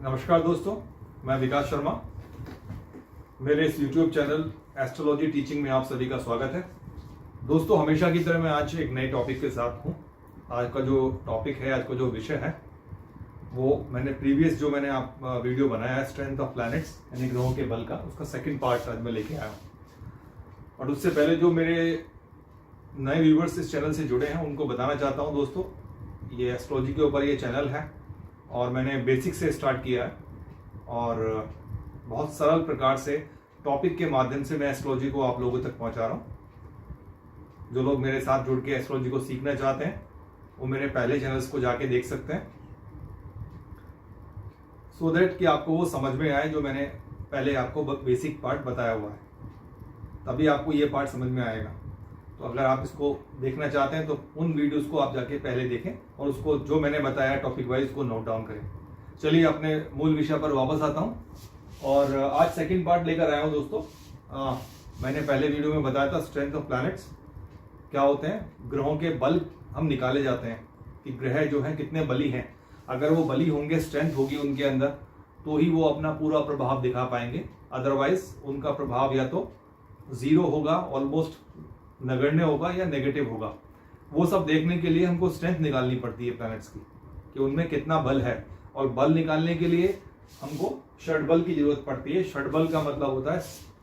नमस्कार दोस्तों, मैं विकास शर्मा। मेरे इस YouTube चैनल एस्ट्रोलॉजी टीचिंग में आप सभी का स्वागत है। दोस्तों, हमेशा की तरह मैं आज एक नए टॉपिक के साथ हूँ। आज का जो टॉपिक है, आज का जो विषय है, वो मैंने मैंने आप वीडियो बनाया है स्ट्रेंथ ऑफ प्लैनेट्स यानी ग्रहों के बल का, उसका सेकंड पार्ट आज मैं लेके आया हूँ। और उससे पहले जो मेरे नए व्यूवर्स इस चैनल से जुड़े हैं उनको बताना चाहता हूँ दोस्तों, ये एस्ट्रोलॉजी के ऊपर ये चैनल है और मैंने बेसिक से स्टार्ट किया है और बहुत सरल प्रकार से टॉपिक के माध्यम से मैं एस्ट्रोलॉजी को आप लोगों तक पहुंचा रहा हूं। जो लोग मेरे साथ जुड़ के एस्ट्रोलॉजी को सीखना चाहते हैं वो मेरे पहले चैनल्स को जाके देख सकते हैं, सो दैट कि आपको वो समझ में आए जो मैंने पहले आपको बेसिक पार्ट बताया हुआ है, तभी आपको ये पार्ट समझ में आएगा। तो अगर आप इसको देखना चाहते हैं तो उन वीडियोस को आप जाके पहले देखें और उसको जो मैंने बताया टॉपिक वाइज को नोट डाउन करें। चलिए अपने मूल विषय पर वापस आता हूं और आज सेकंड पार्ट लेकर आया हूं दोस्तों। मैंने पहले वीडियो में बताया था स्ट्रेंथ ऑफ प्लैनेट्स क्या होते हैं। ग्रहों के बल हम निकाले जाते हैं कि ग्रह जो है कितने बली हैं। अगर वो बली होंगे, स्ट्रेंथ होगी उनके अंदर, तो ही वो अपना पूरा प्रभाव दिखा पाएंगे। अदरवाइज उनका प्रभाव या तो जीरो होगा, ऑलमोस्ट नगण्य होगा, या नेगेटिव होगा। वो सब देखने के लिए हमको स्ट्रेंथ निकालनी पड़ती है प्लैनेट्स की कि उनमें कितना बल है, और बल निकालने के लिए हमको षटबल की जरूरत पड़ती है। षटबल का मतलब होता है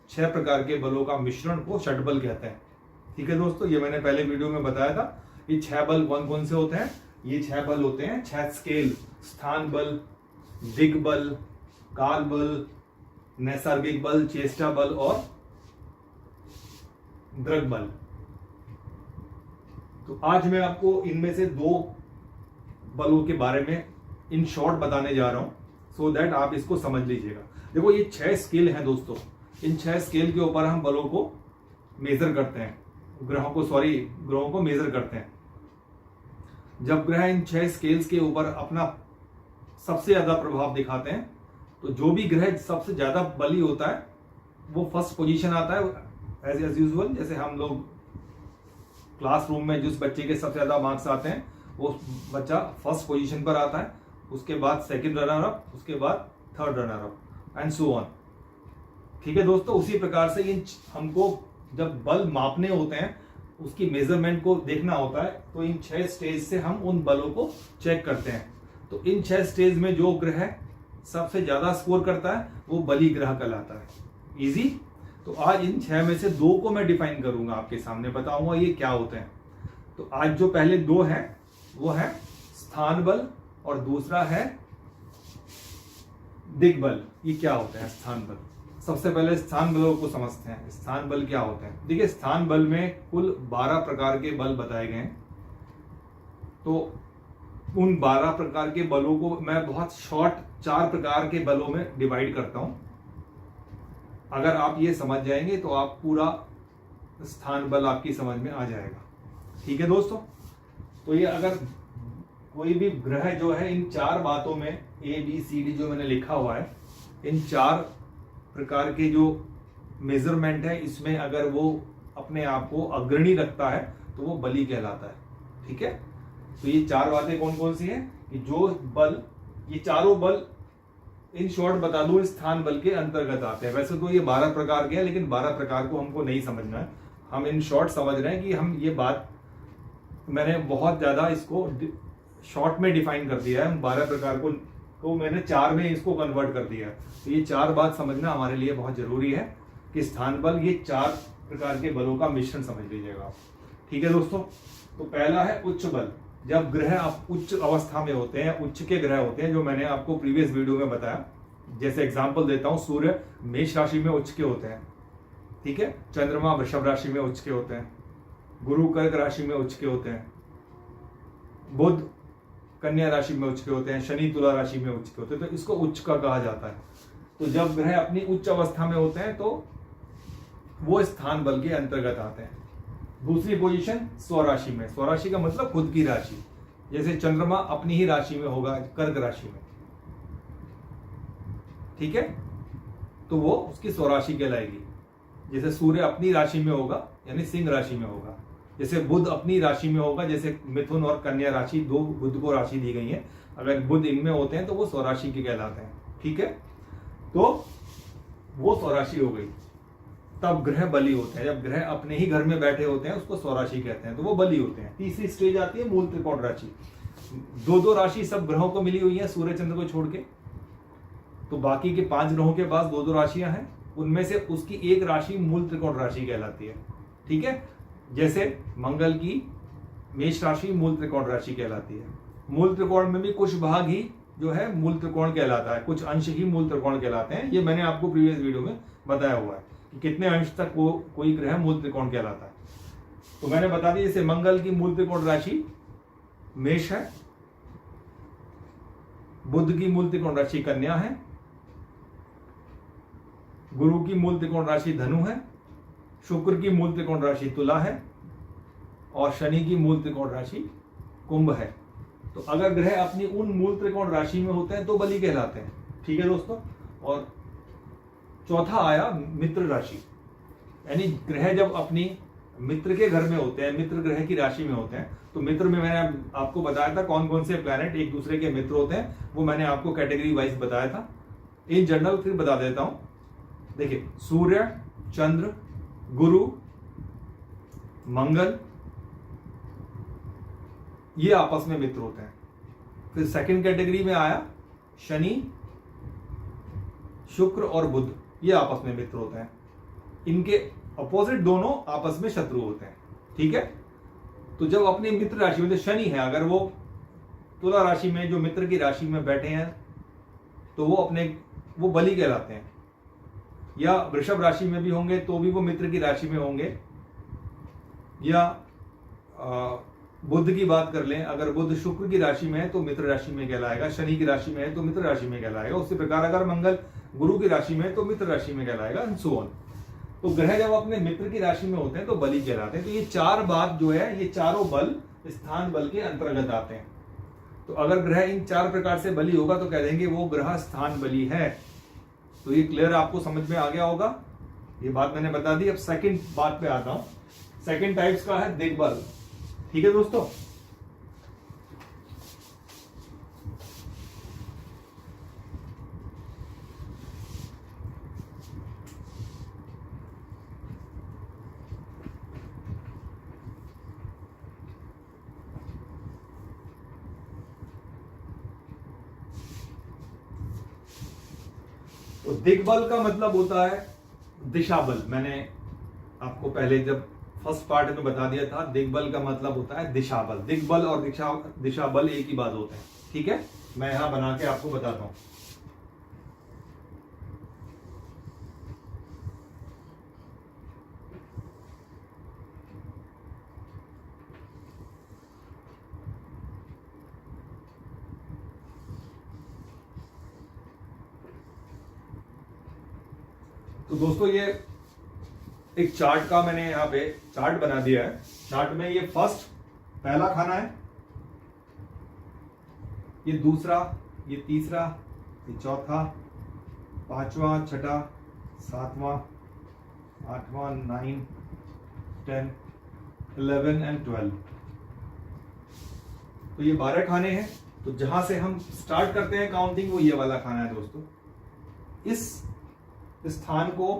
6 प्रकार के बलों का मिश्रण को षटबल कहते हैं। ठीक है दोस्तों, ये मैंने पहले वीडियो में बताया था। ये 6 बल कौन कौन से होते हैं। ये 6 बल होते हैं 6 स्केल: स्थान बल, दिग्बल, काल बल, नैसर्गिक बल, चेष्टा बल और दृग बल। तो आज मैं आपको इनमें से 2 बलों के बारे में इन शॉर्ट बताने जा रहा हूं, सो दैट आप इसको समझ लीजिएगा। देखो, ये 6 स्केल हैं दोस्तों। इन 6 स्केल के ऊपर हम बलों को मेजर करते हैं, ग्रहों को मेजर करते हैं। जब ग्रह इन 6 स्केल्स के ऊपर अपना सबसे ज्यादा प्रभाव दिखाते हैं, तो जो भी ग्रह सबसे ज्यादा बली होता है वो फर्स्ट पोजीशन आता है एज यूजुअल। जैसे हम लोग क्लासरूम में जिस बच्चे के सबसे ज्यादा मार्क्स आते हैं वो बच्चा फर्स्ट पोजीशन पर आता है, उसके बाद सेकंड रनर अप, उसके बाद third runner up and so on. ठीक है दोस्तों, उसी प्रकार से इन हमको जब बल मापने होते हैं, उसकी मेजरमेंट को देखना होता है, तो इन 6 स्टेज से हम उन बलों को चेक करते हैं। तो इन 6 स्टेज में जो ग्रह सबसे ज्यादा स्कोर करता है वो बली ग्रह कहलाता है। इजी। तो आज इन 6 में से 2 को मैं डिफाइन करूंगा, आपके सामने बताऊंगा ये क्या होते हैं। तो आज जो पहले 2 हैं वो है स्थान बल और दूसरा है दिग्बल। ये क्या होते हैं स्थान बल? सबसे पहले स्थान बलों को समझते हैं। स्थान बल क्या होते हैं? देखिए, स्थान बल में कुल 12 प्रकार के बल बताए गए हैं। तो उन 12 प्रकार के बलों को मैं बहुत शॉर्ट 4 प्रकार के बलों में डिवाइड करता हूं। अगर आप ये समझ जाएंगे तो आप पूरा स्थान बल आपकी समझ में आ जाएगा। ठीक है दोस्तों, तो ये अगर कोई भी ग्रह जो है इन 4 बातों में ABCD जो मैंने लिखा हुआ है, इन 4 प्रकार के जो मेजरमेंट है, इसमें अगर वो अपने आप को अग्रणी रखता है तो वो बली कहलाता है। ठीक है, तो ये 4 बातें कौन कौन सी हैं कि जो बल, ये चारों बल इन शॉर्ट बता दूं स्थान बल के अंतर्गत आते हैं। वैसे तो ये 12 प्रकार के हैं, लेकिन 12 प्रकार को हमको नहीं समझना है। हम इन शॉर्ट समझ रहे हैं कि हम ये बात, मैंने बहुत ज्यादा इसको शॉर्ट में डिफाइन कर दिया है। 12 प्रकार को मैंने 4 में इसको कन्वर्ट कर दिया है। तो ये 4 बात समझना हमारे लिए बहुत जरूरी है कि स्थान बल, ये 4 प्रकार के बलों का मिश्रण समझ लीजिएगा आप। ठीक है दोस्तों, तो पहला है उच्च बल। जब ग्रह आप उच्च अवस्था में होते हैं, उच्च के ग्रह होते हैं, जो मैंने आपको प्रीवियस वीडियो में बताया। जैसे एग्जांपल देता हूं, सूर्य मेष राशि में उच्च के होते हैं। ठीक है, चंद्रमा वृषभ राशि में उच्च के होते हैं, गुरु कर्क राशि में उच्च के होते हैं, बुध कन्या राशि में उच्च के होते हैं, शनि तुला राशि में उच्च के होते हैं। तो इसको उच्च का कहा जाता है। तो जब ग्रह अपनी उच्च अवस्था में होते हैं तो वो स्थान बल के अंतर्गत आते हैं। दूसरी पोजीशन स्वराशि में। स्वराशि का मतलब खुद की राशि। जैसे चंद्रमा अपनी ही राशि में होगा, कर्क राशि में। ठीक है, तो वो उसकी स्वराशि कहलाएगी। जैसे सूर्य अपनी राशि में होगा यानी सिंह राशि में होगा। जैसे बुध अपनी राशि में होगा, जैसे मिथुन और कन्या राशि, 2 बुध को राशि दी गई है। अगर बुध इनमें होते हैं तो वो स्वराशि के कहलाते हैं। ठीक है, तो वो स्वराशि हो गई। तब ग्रह बली होते हैं, जब ग्रह अपने ही घर में बैठे होते हैं उसको स्वराशि कहते हैं, तो वो बली होते हैं। तीसरी स्टेज आती है मूल त्रिकोण राशि। दो दो राशि सब ग्रहों को मिली हुई है सूर्य चंद्र को छोड़ के, तो बाकी के 5 ग्रहों के पास दो दो राशियां हैं, उनमें से उसकी एक राशि मूल त्रिकोण राशि कहलाती है। ठीक है, जैसे मंगल की मेष राशि मूल त्रिकोण राशि कहलाती है। मूल त्रिकोण में भी कुछ भाग ही जो है मूल त्रिकोण कहलाता है, कुछ अंश ही मूल त्रिकोण कहलाते हैं। ये मैंने आपको प्रीवियस वीडियो में बताया हुआ है कि कितने अंश तक कोई ग्रह मूल त्रिकोण कहलाता है। तो मैंने बता दिया, जैसे मंगल की मूल त्रिकोण राशि मेष है, बुध की मूल त्रिकोण राशि कन्या है, गुरु की मूल त्रिकोण राशि धनु है, शुक्र की मूल त्रिकोण राशि तुला है, और शनि की मूल त्रिकोण राशि कुंभ है। तो अगर ग्रह अपनी उन मूल त्रिकोण राशि में होते हैं तो बली कहलाते हैं। ठीक है दोस्तों, और चौथा आया मित्र राशि, यानी ग्रह जब अपनी मित्र के घर में होते हैं, मित्र ग्रह की राशि में होते हैं, तो मित्र में मैंने आपको बताया था कौन कौन से प्लैनेट एक दूसरे के मित्र होते हैं, वो मैंने आपको कैटेगरी वाइज बताया था। इन जनरल फिर बता देता हूं। देखिए, सूर्य, चंद्र, गुरु, मंगल, ये आपस में मित्र होते हैं। फिर सेकंड कैटेगरी में आया शनि, शुक्र और बुध, ये आपस में मित्र होते हैं। इनके अपोजिट दोनों आपस में शत्रु होते हैं। ठीक है, तो जब अपनी मित्र राशि में, शनि है अगर वो तुला राशि में जो मित्र की राशि में बैठे हैं तो वो बली कहलाते हैं। या वृषभ राशि में भी होंगे तो भी वो मित्र की राशि में होंगे। या बुध की बात कर लें, अगर बुध शुक्र की राशि में है तो मित्र राशि में कहलाएगा, शनि की राशि में है तो मित्र राशि में कहलाएगा। उसी प्रकार अगर मंगल गुरु की राशि में है तो मित्र राशि में कहलाएगा, एंड सो ऑन। तो ग्रह जब अपने मित्र की राशि में होते हैं तो बली कहलाते हैं। तो ये चार बात जो है, ये चारों बल स्थान बल के अंतर्गत आते हैं। तो अगर ग्रह इन 4 प्रकार से बली होगा तो कह देंगे वो ग्रह स्थान बली है। तो ये क्लियर आपको समझ में आ गया होगा, ये बात मैंने बता दी। अब सेकंड बात पे आता हूं। सेकंड टाइप्स का है दिग्बल। ठीक है दोस्तों, तो दिग्बल का मतलब होता है दिशा बल। मैंने आपको पहले जब फर्स्ट पार्ट में बता दिया था, दिग्बल का मतलब होता है दिशा बल। दिग्बल और दिशा बल एक ही बात होते हैं। ठीक है, मैं यहां बना के आपको बताता हूं। तो दोस्तों, ये एक चार्ट का मैंने यहां पे चार्ट बना दिया है। चार्ट में ये पहला खाना है, ये दूसरा, ये तीसरा, ये चौथा, पांचवा, छठा, सातवां, आठवां, 9, 10, 11 एंड 12। तो ये 12 खाने हैं। तो जहां से हम स्टार्ट करते हैं काउंटिंग, वो ये वाला खाना है दोस्तों। इस स्थान को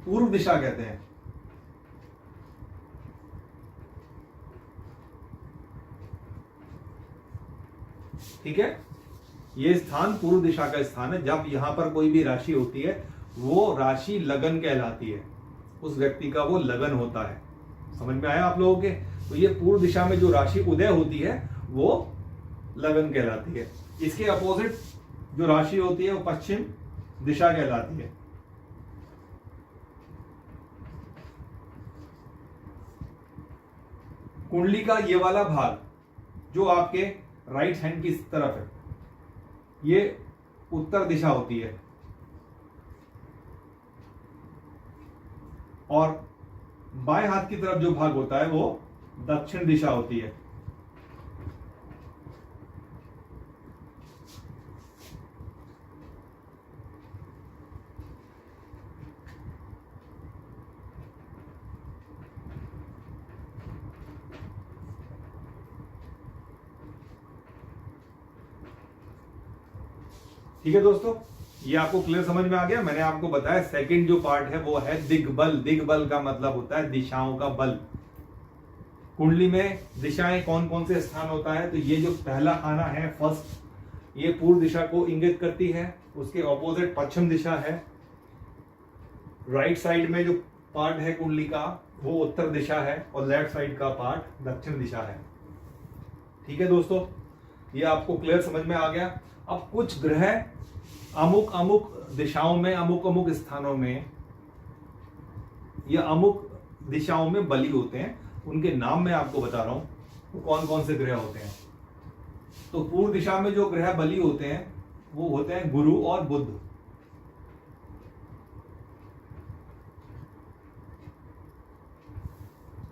पूर्व दिशा कहते हैं। ठीक है, ये स्थान पूर्व दिशा का स्थान है। जब यहां पर कोई भी राशि होती है वो राशि लगन कहलाती है, उस व्यक्ति का वो लगन होता है। समझ में आया आप लोगों के? तो ये पूर्व दिशा में जो राशि उदय होती है वो लगन कहलाती है। इसके अपोजिट जो राशि होती है वो पश्चिम दिशा कहलाती है। कुंडली का ये वाला भाग जो आपके राइट हैंड की तरफ है, ये उत्तर दिशा होती है, और बाएं हाथ की तरफ जो भाग होता है वो दक्षिण दिशा होती है। ठीक है दोस्तों, ये आपको क्लियर समझ में आ गया। मैंने आपको बताया सेकंड जो पार्ट है वो है दिग्बल। दिग्बल का मतलब होता है दिशाओं का बल। कुंडली में दिशाएं कौन कौन से स्थान होता है, तो ये जो पहला खाना है फर्स्ट, ये पूर्व दिशा को इंगित करती है। उसके ऑपोजिट पश्चिम दिशा है। राइट साइड में जो पार्ट है कुंडली का वो उत्तर दिशा है और लेफ्ट साइड का पार्ट दक्षिण दिशा है। ठीक है दोस्तों, ये आपको क्लियर समझ में आ गया। अब कुछ ग्रह अमुक अमुक दिशाओं में, अमुक अमुक स्थानों में या अमुक दिशाओं में बली होते हैं। उनके नाम मैं आपको बता रहा हूं, तो कौन कौन से ग्रह होते हैं। तो पूर्व दिशा में जो ग्रह बली होते हैं वो होते हैं गुरु और बुध।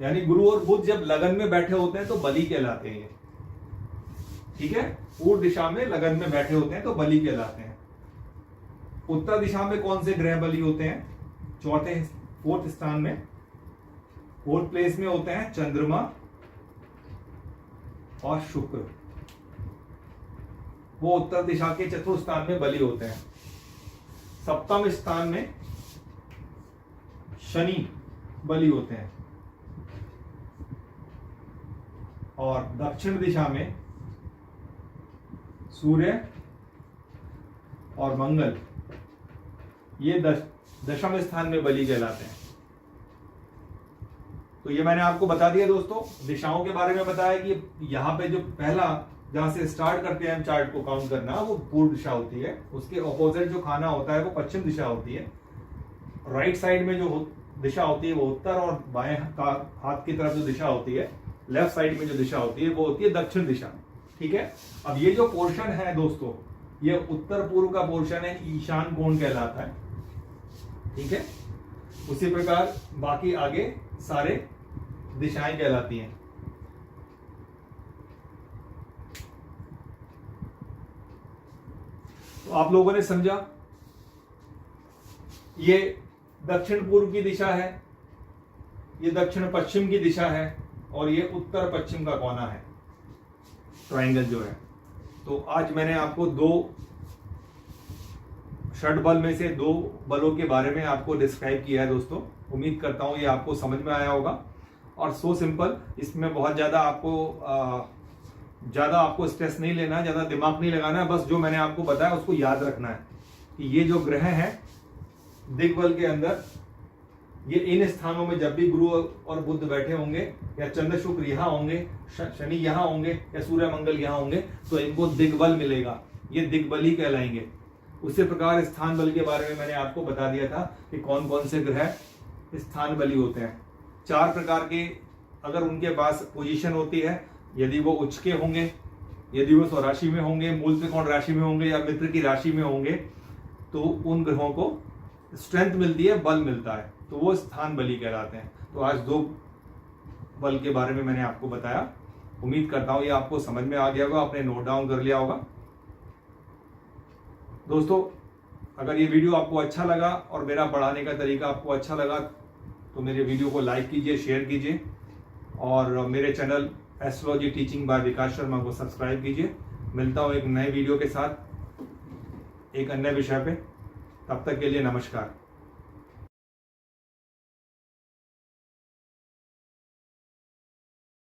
यानी गुरु और बुध जब लगन में बैठे होते हैं तो बली कहलाते हैं। ठीक है, पूर्व दिशा में लगन में बैठे होते हैं तो बली कहलाते हैं। उत्तर दिशा में कौन से ग्रह बली होते हैं, फोर्थ स्थान में, फोर्थ प्लेस में होते हैं चंद्रमा और शुक्र। वो उत्तर दिशा के चतुर्थ स्थान में बली होते हैं। सप्तम स्थान में शनि बली होते हैं और दक्षिण दिशा में सूर्य और मंगल, ये दशम स्थान में बली कहलाते हैं। तो ये मैंने आपको बता दिया दोस्तों, दिशाओं के बारे में बताया कि यहाँ पे जो पहला जहां से स्टार्ट करते हैं हम चार्ट को काउंट करना, वो पूर्व दिशा होती है। उसके ऑपोजिट जो खाना होता है वो पश्चिम दिशा होती है। राइट साइड में जो दिशा होती है वो उत्तर, और बाएं हाथ की तरफ जो दिशा होती है, लेफ्ट साइड में जो दिशा होती है वो होती है दक्षिण दिशा। ठीक है, अब ये जो पोर्शन है दोस्तों, ये उत्तर पूर्व का पोर्शन है, ईशान कोण कहलाता है। ठीक है, उसी प्रकार बाकी आगे सारे दिशाएं कहलाती हैं। तो आप लोगों ने समझा, ये दक्षिण पूर्व की दिशा है, ये दक्षिण पश्चिम की दिशा है, और ये उत्तर पश्चिम का कोना है, ट्रायंगल जो है। तो आज मैंने आपको षट बल में से 2 बलों के बारे में आपको डिस्क्राइब किया है दोस्तों। उम्मीद करता हूं ये आपको समझ में आया होगा। और सो सिंपल, इसमें बहुत ज्यादा आपको स्ट्रेस नहीं लेना, ज्यादा दिमाग नहीं लगाना है। बस जो मैंने आपको बताया उसको याद रखना है कि ये जो ग्रह हैं दिग्बल के अंदर, ये इन स्थानों में जब भी गुरु और बुध बैठे होंगे, या चंद्र शुक्र यहाँ होंगे, शनि यहाँ होंगे, या सूर्य मंगल यहाँ होंगे, तो इनको दिग्बल मिलेगा। ये दिग्बली कहलाएंगे। उसी प्रकार स्थान बल के बारे में मैंने आपको बता दिया था कि कौन कौन से ग्रह स्थान बली होते हैं। 4 प्रकार के अगर उनके पास पोजीशन होती है, यदि वो उच्च के होंगे, यदि वो स्वराशि में होंगे, मूल त्रिकोण राशि में होंगे, या मित्र की राशि में होंगे, तो उन ग्रहों को स्ट्रेंथ मिलती है, बल मिलता है, तो वो स्थान बली कहलाते हैं। तो आज 2 बल के बारे में मैंने आपको बताया। उम्मीद करता हूं ये आपको समझ में आ गया होगा, आपने नोट डाउन कर लिया होगा। दोस्तों, अगर ये वीडियो आपको अच्छा लगा और मेरा पढ़ाने का तरीका आपको अच्छा लगा, तो मेरे वीडियो को लाइक कीजिए, शेयर कीजिए, और मेरे चैनल एस्ट्रोलॉजी टीचिंग बाय विकास शर्मा को सब्सक्राइब कीजिए। मिलता हूँ एक नए वीडियो के साथ, एक अन्य विषय पे। तब तक के लिए नमस्कार।